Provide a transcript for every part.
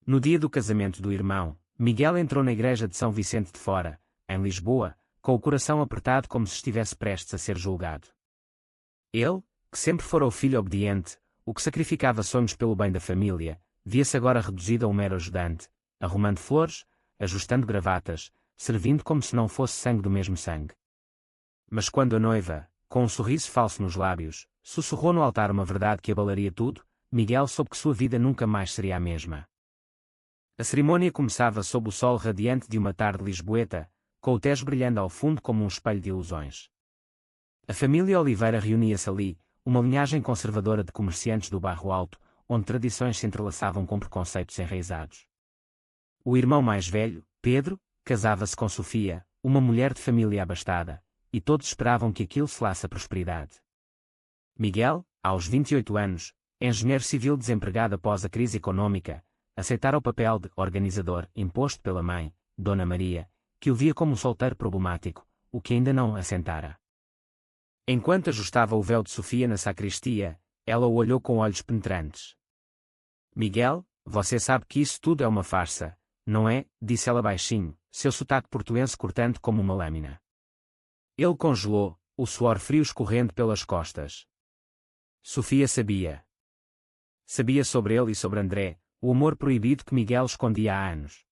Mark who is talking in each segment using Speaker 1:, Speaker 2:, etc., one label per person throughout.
Speaker 1: No dia do casamento do irmão, Miguel entrou na igreja de São Vicente de Fora, em Lisboa, com o coração apertado como se estivesse prestes a ser julgado. Ele, que sempre fora o filho obediente, o que sacrificava sonhos pelo bem da família, via-se agora reduzido a um mero ajudante, arrumando flores, ajustando gravatas, servindo como se não fosse sangue do mesmo sangue. Mas quando a noiva, com um sorriso falso nos lábios, sussurrou no altar uma verdade que abalaria tudo, Miguel soube que sua vida nunca mais seria a mesma. A cerimônia começava sob o sol radiante de uma tarde lisboeta, com o Tejo brilhando ao fundo como um espelho de ilusões. A família Oliveira reunia-se ali, uma linhagem conservadora de comerciantes do Bairro Alto, onde tradições se entrelaçavam com preconceitos enraizados. O irmão mais velho, Pedro, casava-se com Sofia, uma mulher de família abastada, e todos esperavam que aquilo selasse a prosperidade. Miguel, aos 28 anos, engenheiro civil desempregado após a crise econômica, aceitara o papel de organizador imposto pela mãe, Dona Maria, que o via como um solteiro problemático, o que ainda não assentara. Enquanto ajustava o véu de Sofia na sacristia, ela o olhou com olhos penetrantes. Miguel, você sabe que isso tudo é uma farsa, não é? Disse ela baixinho, seu sotaque portuense cortante como uma lâmina. Ele congelou, o suor frio escorrendo pelas costas. Sofia sabia. Sabia sobre ele e sobre André, o amor proibido que Miguel escondia há anos.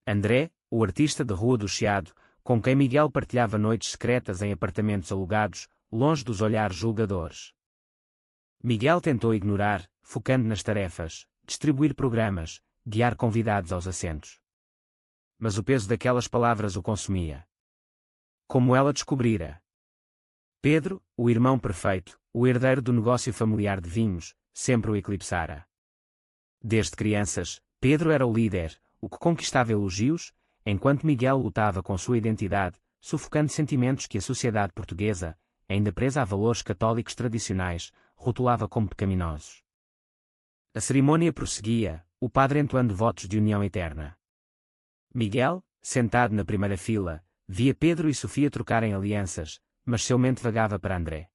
Speaker 1: André, o artista de Rua do Chiado, com quem Miguel partilhava noites secretas em apartamentos alugados, longe dos olhares julgadores. Miguel tentou ignorar, focando nas tarefas, distribuir programas, guiar convidados aos assentos. Mas o peso daquelas palavras o consumia. Como ela descobrira. Pedro, o irmão perfeito, o herdeiro do negócio familiar de vinhos, sempre o eclipsara. Desde crianças, Pedro era o líder, o que conquistava elogios, enquanto Miguel lutava com sua identidade, sufocando sentimentos que a sociedade portuguesa, ainda presa a valores católicos tradicionais, rotulava como pecaminosos. A cerimônia prosseguia, o padre entoando votos de união eterna. Miguel, sentado na primeira fila, via Pedro e Sofia trocarem alianças, mas seu mente vagava para André.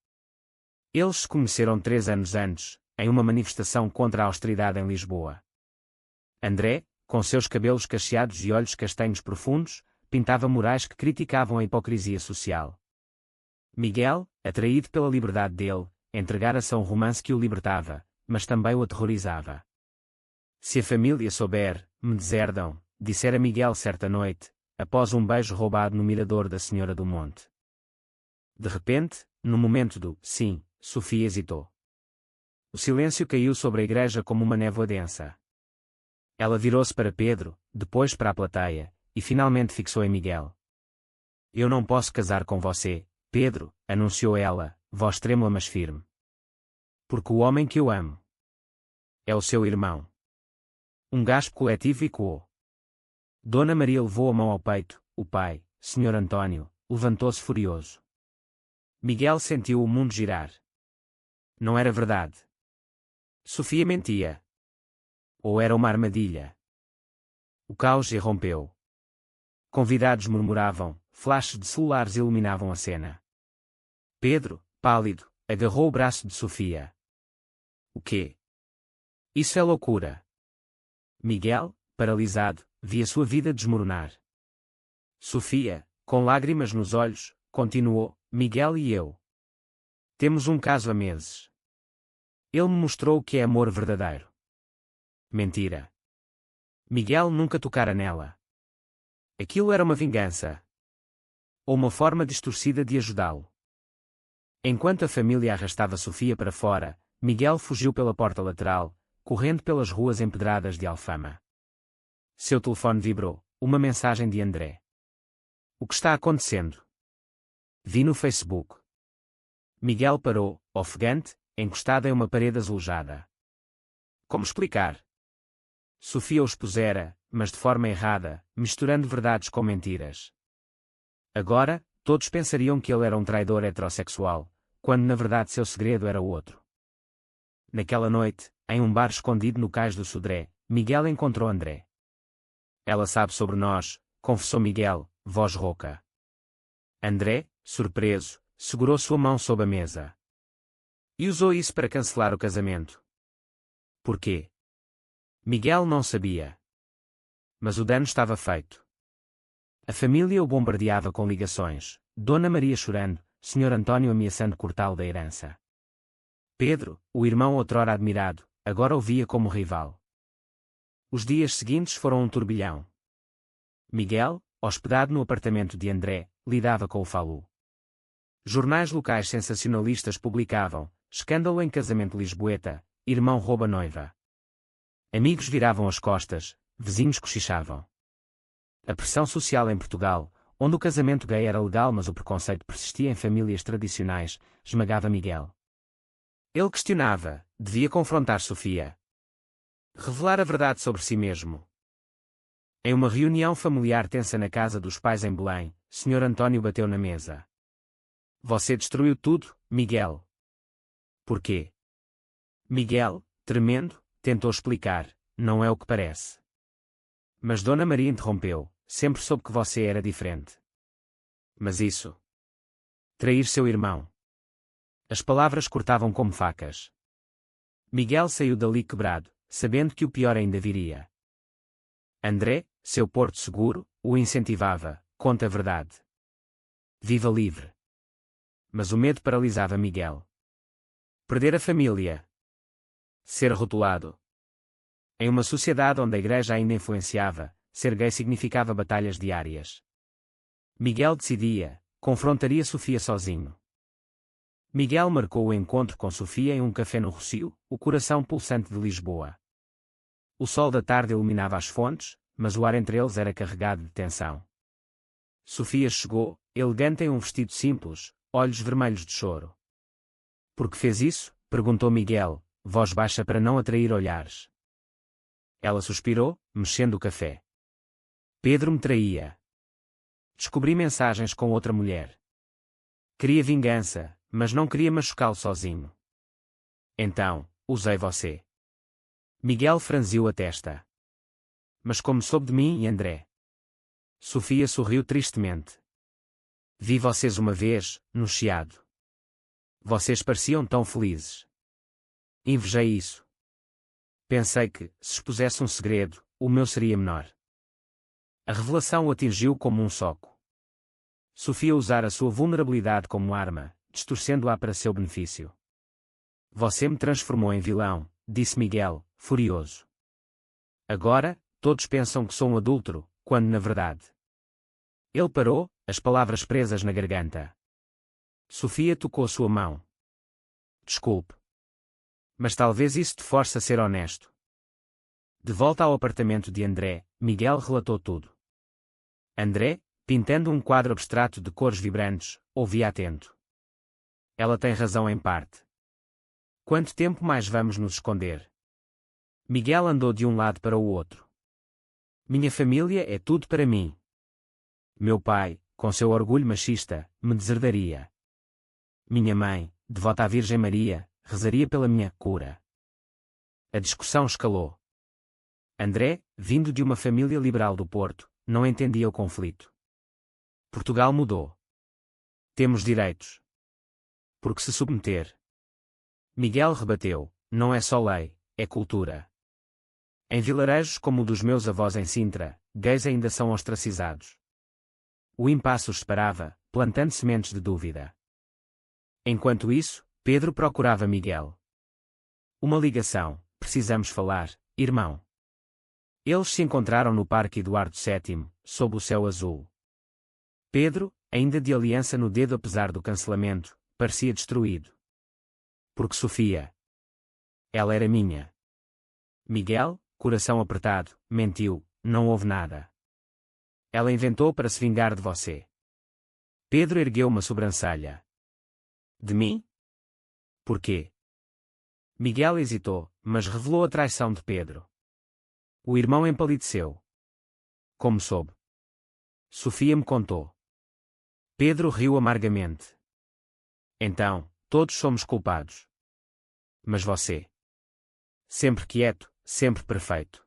Speaker 1: Eles se conheceram 3 anos antes, em uma manifestação contra a austeridade em Lisboa. André, com seus cabelos cacheados e olhos castanhos profundos, pintava murais que criticavam a hipocrisia social. Miguel, atraído pela liberdade dele, entregara-se a um romance que o libertava, mas também o aterrorizava. Se a família souber, me deserdam, dissera Miguel certa noite, após um beijo roubado no mirador da Senhora do Monte. De repente, no momento do sim, Sofia hesitou. O silêncio caiu sobre a igreja como uma névoa densa. Ela virou-se para Pedro, depois para a plateia, e finalmente fixou em Miguel. Eu não posso casar com você, Pedro, anunciou ela, voz trêmula mas firme. Porque o homem que eu amo é o seu irmão. Um gaspo coletivo ecoou. Dona Maria levou a mão ao peito, o pai, Sr. António, levantou-se furioso. Miguel sentiu o mundo girar. Não era verdade. Sofia mentia. Ou era uma armadilha? O caos irrompeu. Convidados murmuravam, flashes de celulares iluminavam a cena. Pedro, pálido, agarrou o braço de Sofia. O quê? Isso é loucura. Miguel, paralisado, via sua vida desmoronar. Sofia, com lágrimas nos olhos, continuou, Miguel e eu temos um caso há meses. Ele me mostrou o que é amor verdadeiro. Mentira. Miguel nunca tocara nela. Aquilo era uma vingança. Ou uma forma distorcida de ajudá-lo. Enquanto a família arrastava Sofia para fora, Miguel fugiu pela porta lateral, correndo pelas ruas empedradas de Alfama. Seu telefone vibrou, uma mensagem de André. O que está acontecendo? Vi no Facebook. Miguel parou, ofegante, encostado em uma parede azulejada. Como explicar? Sofia o expusera, mas de forma errada, misturando verdades com mentiras. Agora, todos pensariam que ele era um traidor heterossexual, quando na verdade seu segredo era outro. Naquela noite, em um bar escondido no cais do Sodré, Miguel encontrou André. Ela sabe sobre nós, confessou Miguel, voz rouca. André, surpreso, segurou sua mão sob a mesa. E usou isso para cancelar o casamento. Por quê? Miguel não sabia. Mas o dano estava feito. A família o bombardeava com ligações, Dona Maria chorando, Sr. Antônio ameaçando cortá-lo da herança. Pedro, o irmão outrora admirado, agora o via como rival. Os dias seguintes foram um turbilhão. Miguel, hospedado no apartamento de André, lidava com o Falu. Jornais locais sensacionalistas publicavam: escândalo em casamento lisboeta, irmão rouba noiva. Amigos viravam as costas, vizinhos cochichavam. A pressão social em Portugal, onde o casamento gay era legal mas o preconceito persistia em famílias tradicionais, esmagava Miguel. Ele questionava, devia confrontar Sofia. Revelar a verdade sobre si mesmo. Em uma reunião familiar tensa na casa dos pais em Belém, Sr. Antônio bateu na mesa. Você destruiu tudo, Miguel. Por quê? Miguel, tremendo, tentou explicar, não é o que parece. Mas Dona Maria interrompeu, sempre soube que você era diferente. Mas isso. Trair seu irmão. As palavras cortavam como facas. Miguel saiu dali quebrado, sabendo que o pior ainda viria. André, seu porto seguro, o incentivava, conta a verdade. Viva livre. Mas o medo paralisava Miguel. Perder a família. Ser rotulado. Em uma sociedade onde a igreja ainda influenciava, ser gay significava batalhas diárias. Miguel decidia, confrontaria Sofia sozinho. Miguel marcou o encontro com Sofia em um café no Rossio, o coração pulsante de Lisboa. O sol da tarde iluminava as fontes, mas o ar entre eles era carregado de tensão. Sofia chegou, elegante em um vestido simples, olhos vermelhos de choro. Por que fez isso? Perguntou Miguel, voz baixa para não atrair olhares. Ela suspirou, mexendo o café. Pedro me traía. Descobri mensagens com outra mulher. Queria vingança, mas não queria machucá-lo sozinho. Então, usei você. Miguel franziu a testa. Mas como soube de mim e André? Sofia sorriu tristemente. Vi vocês uma vez, no Chiado. Vocês pareciam tão felizes. Invejei isso. Pensei que, se expusesse um segredo, o meu seria menor. A revelação o atingiu como um soco. Sofia usara sua vulnerabilidade como arma, distorcendo-a para seu benefício. Você me transformou em vilão, disse Miguel, furioso. Agora, todos pensam que sou um adúltero, quando na verdade. Ele parou, as palavras presas na garganta. Sofia tocou sua mão. Desculpe. Mas talvez isso te force a ser honesto. De volta ao apartamento de André, Miguel relatou tudo. André, pintando um quadro abstrato de cores vibrantes, ouvia atento. Ela tem razão em parte. Quanto tempo mais vamos nos esconder? Miguel andou de um lado para o outro. Minha família é tudo para mim. Meu pai, com seu orgulho machista, me deserdaria. Minha mãe, devota à Virgem Maria, rezaria pela minha cura. A discussão escalou. André, vindo de uma família liberal do Porto, não entendia o conflito. Portugal mudou. Temos direitos. Por que se submeter? Miguel rebateu, não é só lei, é cultura. Em vilarejos como o dos meus avós em Sintra, gays ainda são ostracizados. O impasse os separava, plantando sementes de dúvida. Enquanto isso, Pedro procurava Miguel. Uma ligação, precisamos falar, irmão. Eles se encontraram no Parque Eduardo VII, sob o céu azul. Pedro, ainda de aliança no dedo apesar do cancelamento, parecia destruído. Porque Sofia. Ela era minha. Miguel, coração apertado, mentiu, não houve nada. Ela inventou para se vingar de você. Pedro ergueu uma sobrancelha. De mim? Por quê? Miguel hesitou, mas revelou a traição de Pedro. O irmão empalideceu. Como soube? Sofia me contou. Pedro riu amargamente. Então, todos somos culpados. Mas você? Sempre quieto, sempre perfeito.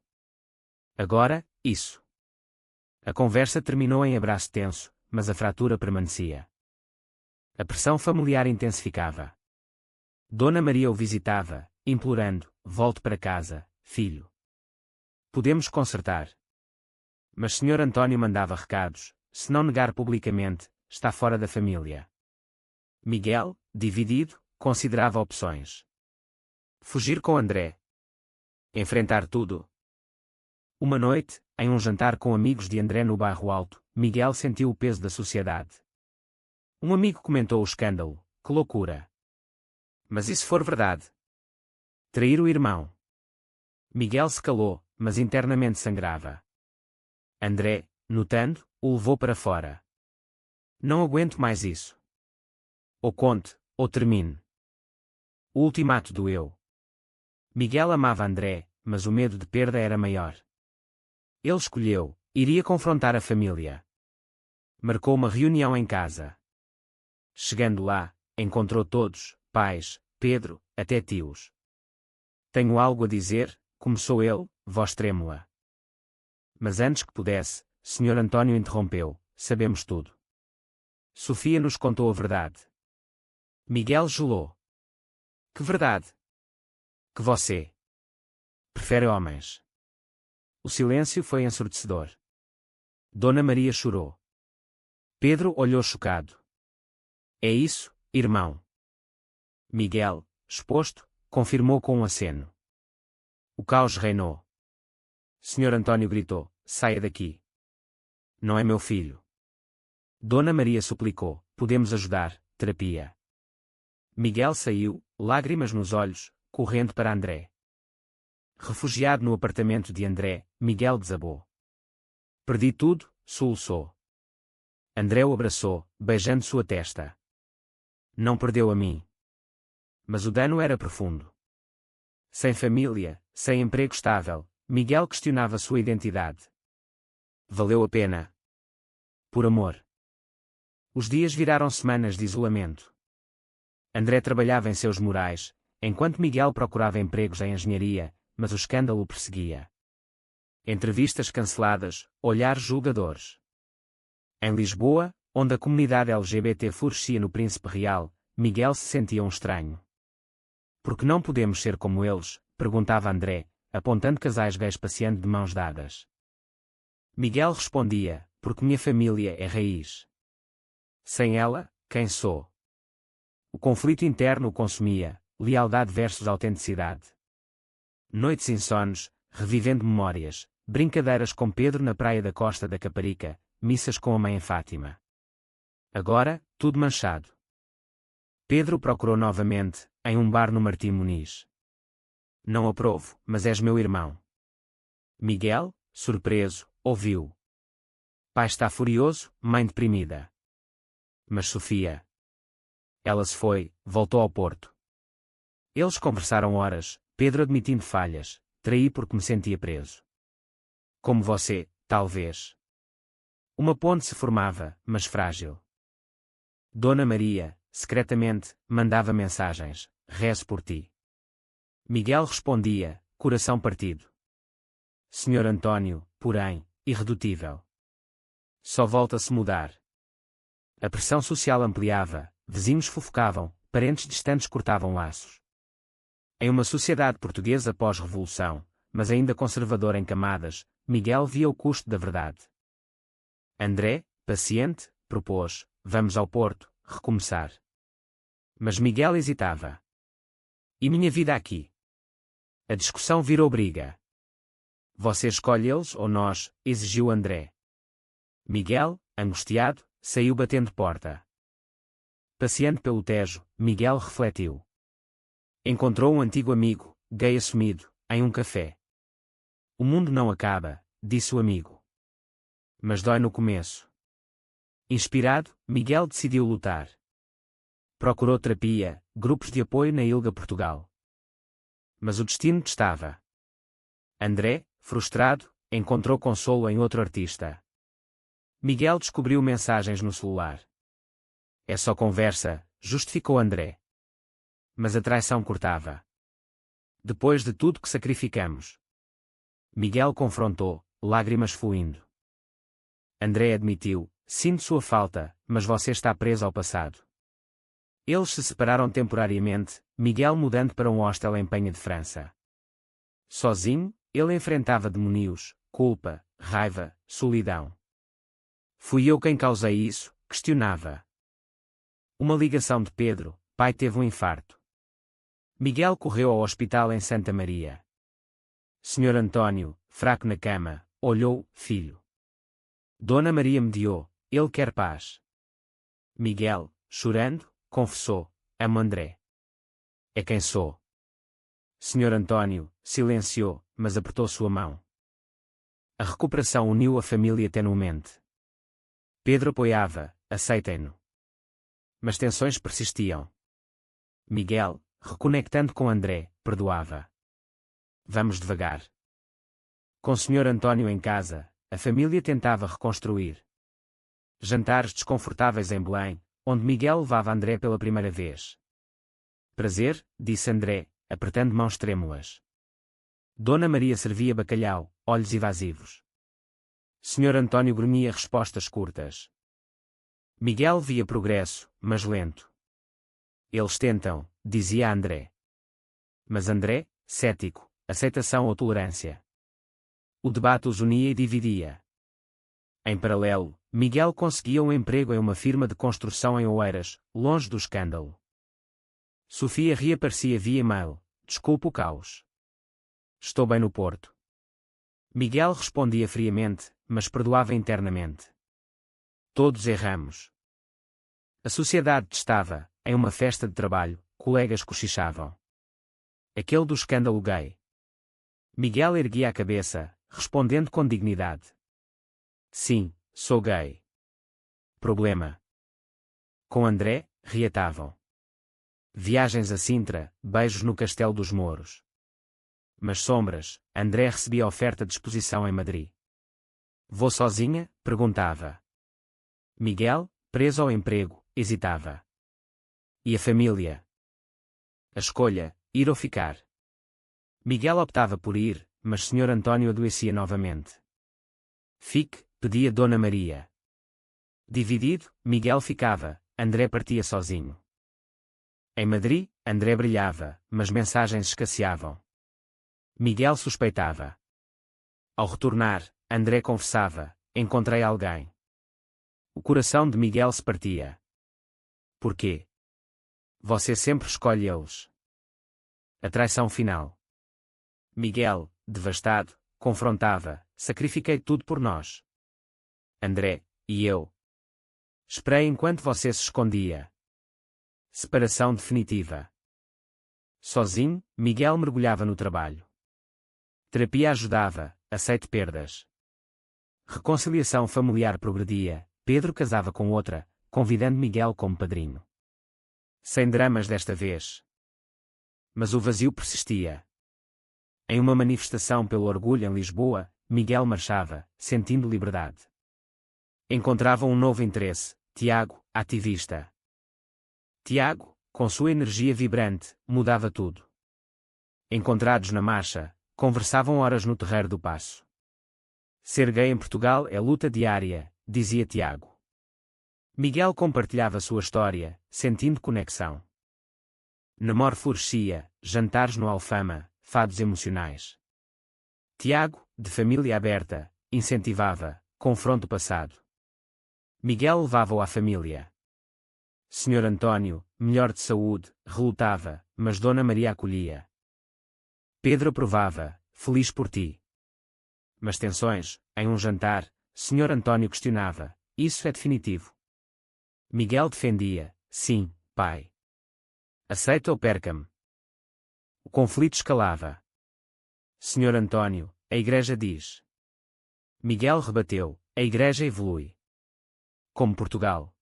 Speaker 1: Agora, isso. A conversa terminou em abraço tenso, mas a fratura permanecia. A pressão familiar intensificava. Dona Maria o visitava, implorando, volte para casa, filho. Podemos consertar. Mas Sr. Antônio mandava recados, se não negar publicamente, está fora da família. Miguel, dividido, considerava opções. Fugir com André. Enfrentar tudo. Uma noite, em um jantar com amigos de André no bairro Alto, Miguel sentiu o peso da sociedade. Um amigo comentou o escândalo. Que loucura! Mas e se for verdade? Trair o irmão. Miguel se calou, mas internamente sangrava. André, notando, o levou para fora. Não aguento mais isso. Ou conte, ou termine. O ultimato doeu. Miguel amava André, mas o medo de perda era maior. Ele escolheu, iria confrontar a família. Marcou uma reunião em casa. Chegando lá, encontrou todos, pais, Pedro, até tios. Tenho algo a dizer, começou ele, voz trêmula. Mas antes que pudesse, Sr. Antônio interrompeu, sabemos tudo. Sofia nos contou a verdade. Miguel gelou. Que verdade? Que você prefere homens. O silêncio foi ensurdecedor. Dona Maria chorou. Pedro olhou chocado. É isso, irmão. Miguel, exposto, confirmou com um aceno. O caos reinou. Sr. Antônio gritou, saia daqui. Não é meu filho. Dona Maria suplicou, podemos ajudar, terapia. Miguel saiu, lágrimas nos olhos, correndo para André. Refugiado no apartamento de André, Miguel desabou. Perdi tudo, soluçou. André o abraçou, beijando sua testa. Não perdeu a mim. Mas o dano era profundo. Sem família, sem emprego estável, Miguel questionava sua identidade. Valeu a pena. Por amor. Os dias viraram semanas de isolamento. André trabalhava em seus murais, enquanto Miguel procurava empregos em engenharia, mas o escândalo o perseguia. Entrevistas canceladas, olhares julgadores. Em Lisboa, onde a comunidade LGBT florescia no Príncipe Real, Miguel se sentia um estranho. Por que não podemos ser como eles? Perguntava André, apontando casais gays passeando de mãos dadas. Miguel respondia, porque minha família é raiz. Sem ela, quem sou? O conflito interno o consumia, lealdade versus autenticidade. Noites insones, revivendo memórias, brincadeiras com Pedro na praia da Costa da Caparica, missas com a mãe em Fátima. Agora, tudo manchado. Pedro procurou novamente, em um bar no Martim Muniz. Não aprovo, mas és meu irmão. Miguel, surpreso, ouviu. Pai está furioso, mãe deprimida. Mas Sofia. Ela se foi, voltou ao Porto. Eles conversaram horas, Pedro admitindo falhas, traí porque me sentia preso. Como você, talvez. Uma ponte se formava, mas frágil. Dona Maria, secretamente, mandava mensagens, rezo por ti. Miguel respondia, coração partido. Sr. Antônio, porém, irredutível. Só volta-se mudar. A pressão social ampliava, vizinhos fofocavam, parentes distantes cortavam laços. Em uma sociedade portuguesa pós-revolução, mas ainda conservadora em camadas, Miguel via o custo da verdade. André, paciente, propôs, vamos ao Porto, recomeçar. Mas Miguel hesitava. E minha vida aqui? A discussão virou briga. Você escolhe eles ou nós, exigiu André. Miguel, angustiado, saiu batendo porta. Passeando pelo Tejo, Miguel refletiu. Encontrou um antigo amigo, gay assumido, em um café. O mundo não acaba, disse o amigo. Mas dói no começo. Inspirado, Miguel decidiu lutar. Procurou terapia, grupos de apoio na Ilga Portugal. Mas o destino testava. André, frustrado, encontrou consolo em outro artista. Miguel descobriu mensagens no celular. É só conversa, justificou André. Mas a traição cortava. Depois de tudo que sacrificamos. Miguel confrontou, lágrimas fluindo. André admitiu, sinto sua falta, mas você está preso ao passado. Eles se separaram temporariamente, Miguel mudando para um hostel em Penha de França. Sozinho, ele enfrentava demónios, culpa, raiva, solidão. Fui eu quem causei isso, questionava. Uma ligação de Pedro, pai teve um infarto. Miguel correu ao hospital em Santa Maria. Senhor Antônio, fraco na cama, olhou, filho. Dona Maria mediou, ele quer paz. Miguel, chorando, confessou, amo André. É quem sou. Senhor Antônio, silenciou, mas apertou sua mão. A recuperação uniu a família tenuamente. Pedro apoiava, aceitem-no. Mas tensões persistiam. Miguel, reconectando com André, perdoava. Vamos devagar. Com Senhor Antônio em casa, a família tentava reconstruir. Jantares desconfortáveis em Belém, onde Miguel levava André pela primeira vez. Prazer, disse André, apertando mãos trêmulas. Dona Maria servia bacalhau, olhos evasivos. Senhor Antônio grunhia respostas curtas. Miguel via progresso, mas lento. Eles tentam, dizia André. Mas André, cético, aceitação ou tolerância. O debate os unia e dividia. Em paralelo, Miguel conseguia um emprego em uma firma de construção em Oeiras, longe do escândalo. Sofia reaparecia via e-mail, desculpa o caos. Estou bem no Porto. Miguel respondia friamente, mas perdoava internamente. Todos erramos. A sociedade testava, em uma festa de trabalho, colegas cochichavam. Aquele do escândalo gay. Miguel erguia a cabeça, respondendo com dignidade. Sim, sou gay. Problema. Com André, reatavam. Viagens a Sintra, beijos no Castelo dos Mouros. Mas sombras, André recebia oferta de exposição em Madrid. Vou sozinha? Perguntava. Miguel, preso ao emprego, hesitava. E a família? A escolha, ir ou ficar. Miguel optava por ir, mas Senhor Antônio adoecia novamente. Fique, pedia Dona Maria. Dividido, Miguel ficava, André partia sozinho. Em Madrid, André brilhava, mas mensagens escasseavam. Miguel suspeitava. Ao retornar, André confessava, encontrei alguém. O coração de Miguel se partia. Por quê? Você sempre escolhe eles. A traição final. Miguel, devastado, confrontava, sacrifiquei tudo por nós. André, e eu. Esperei enquanto você se escondia. Separação definitiva. Sozinho, Miguel mergulhava no trabalho. Terapia ajudava, aceite perdas. Reconciliação familiar progredia, Pedro casava com outra, convidando Miguel como padrinho. Sem dramas desta vez. Mas o vazio persistia. Em uma manifestação pelo orgulho em Lisboa, Miguel marchava, sentindo liberdade. Encontrava um novo interesse, Tiago, ativista. Tiago, com sua energia vibrante, mudava tudo. Encontrados na marcha, conversavam horas no terreiro do Paço. Ser gay em Portugal é luta diária, dizia Tiago. Miguel compartilhava sua história, sentindo conexão. Namoro florescia, jantares no Alfama, fados emocionais. Tiago, de família aberta, incentivava, confronto passado. Miguel levava-o à família. Senhor Antônio, melhor de saúde, relutava, mas Dona Maria acolhia. Pedro aprovava, feliz por ti. Mas tensões, em um jantar, Senhor Antônio questionava, isso é definitivo? Miguel defendia, sim, pai. Aceita ou perca-me? O conflito escalava. Senhor Antônio, a Igreja diz. Miguel rebateu, a Igreja evolui. Como Portugal.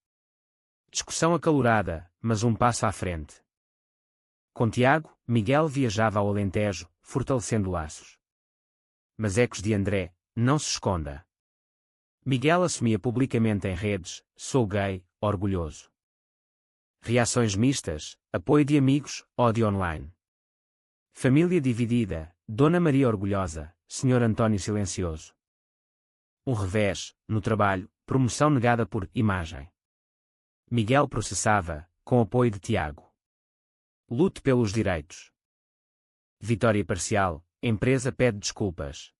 Speaker 1: Discussão acalorada, mas um passo à frente. Com Tiago, Miguel viajava ao Alentejo, fortalecendo laços. Mas ecos de André, não se esconda. Miguel assumia publicamente em redes, sou gay, orgulhoso. Reações mistas, apoio de amigos, ódio online. Família dividida, Dona Maria orgulhosa, Senhor Antônio silencioso. Um revés, no trabalho, promoção negada por imagem. Miguel processava, com apoio de Tiago. Lute pelos direitos. Vitória parcial, empresa pede desculpas.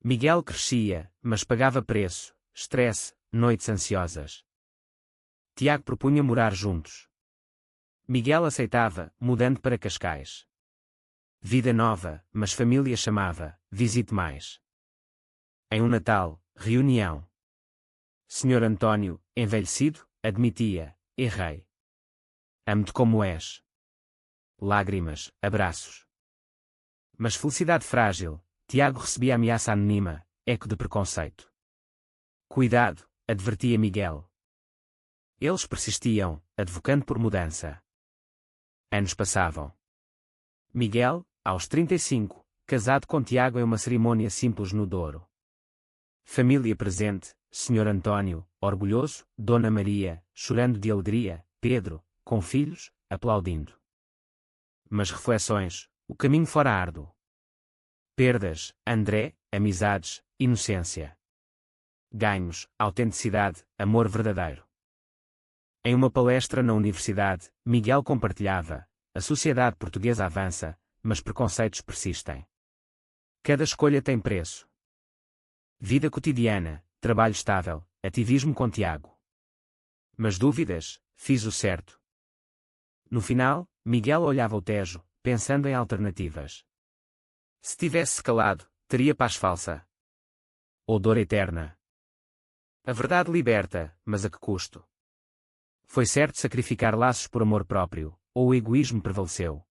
Speaker 1: Miguel crescia, mas pagava preço, estresse, noites ansiosas. Tiago propunha morar juntos. Miguel aceitava, mudando para Cascais. Vida nova, mas família chamava, visite mais. Em um Natal, reunião. Senhor António, envelhecido, admitia, errei. Amo-te como és. Lágrimas, abraços. Mas felicidade frágil, Tiago recebia ameaça anônima, eco de preconceito. Cuidado, advertia Miguel. Eles persistiam, advocando por mudança. Anos passavam. Miguel, aos 35, casado com Tiago em uma cerimônia simples no Douro. Família presente, Senhor António, orgulhoso, Dona Maria, chorando de alegria, Pedro, com filhos, aplaudindo. Mas reflexões, o caminho fora árduo. Perdas, André, amizades, inocência. Ganhos, autenticidade, amor verdadeiro. Em uma palestra na universidade, Miguel compartilhava: a sociedade portuguesa avança, mas preconceitos persistem. Cada escolha tem preço. Vida cotidiana, trabalho estável, ativismo com Tiago. Mas dúvidas, fiz o certo. No final, Miguel olhava o Tejo, pensando em alternativas. Se tivesse calado, teria paz falsa. Ou dor eterna. A verdade liberta, mas a que custo? Foi certo sacrificar laços por amor próprio, ou o egoísmo prevaleceu?